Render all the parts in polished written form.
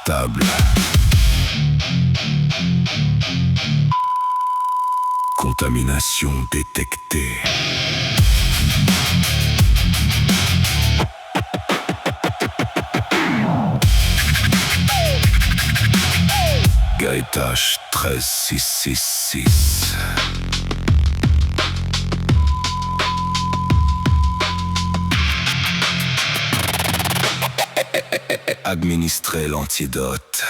portable. Contamination détectée. Gaëtage 13666. Administrer l'antidote.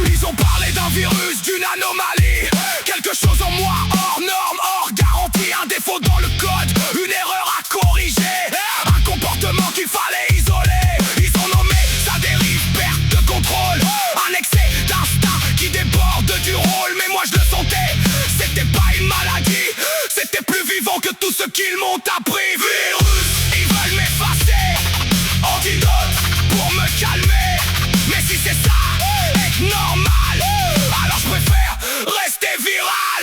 Ils ont parlé d'un virus, d'une anomalie. Quelque chose en moi, hors norme, hors garantie. Un défaut dans le code, une erreur à corriger. Un comportement qu'il fallait isoler. Ils ont nommé sa dérive, perte de contrôle. Un excès d'instinct qui déborde du rôle. Mais moi je le sentais, c'était pas une maladie. C'était plus vivant que tout ce qu'ils m'ont appris. Virus, ils veulent m'effacer. Antidote pour me calmer. Mais si c'est ça, être normal, alors je préfère rester viral.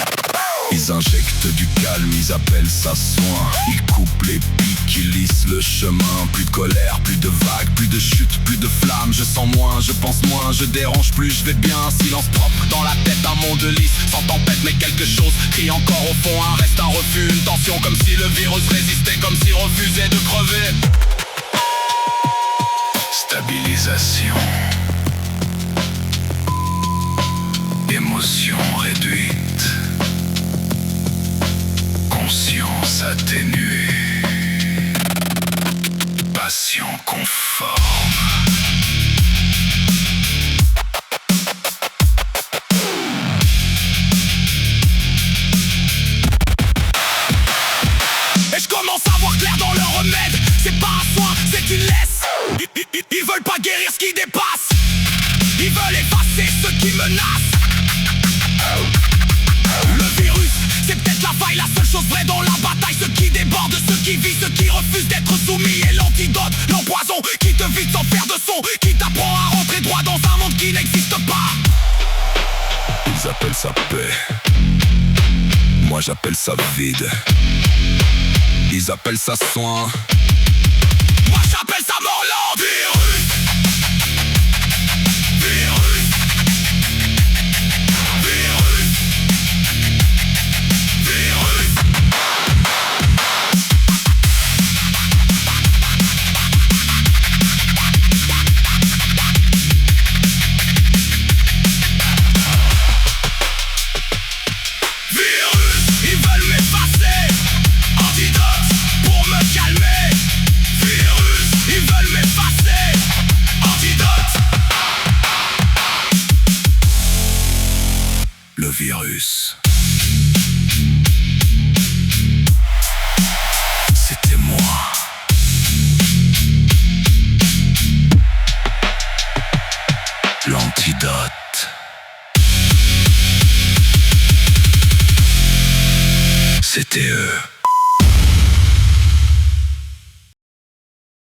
Ils injectent du calme, ils appellent ça soin. Ils coupent les pics, ils lissent le chemin. Plus de colère, plus de vagues, plus de chutes, plus de flammes. Je sens moins, je pense moins, je dérange plus, je vais bien. Silence propre dans la tête, un monde lisse, sans tempête mais quelque chose crie encore au fond. Un reste, un refus, une tension comme si le virus résistait, comme s'il refusait de crever. Stabilisation. Émotion réduite. Conscience atténuée. Passion conforme. Et je commence à voir clair dans leur remède. C'est pas un soin, c'est une laisse. Ils veulent pas guérir ce qui dépasse. Ils veulent effacer ce qui menace. Le virus, c'est peut-être la faille, la seule chose vraie dans la bataille. Ceux qui débordent, ceux qui vivent, ceux qui refusent d'être soumis. Et l'antidote, l'empoison, qui te vide sans faire de son. Qui t'apprend à rentrer droit dans un monde qui n'existe pas. Ils appellent ça paix. Moi j'appelle ça vide. Ils appellent ça soin. Moi j'appelle ça Morland. Virus. Virus. Virus. Virus. Virus, ils veulent m'effacer. Antidote pour me calmer. Virus, ils veulent m'effacer. Antidote. Le virus. C'était moi. L'antidote. C'était eux.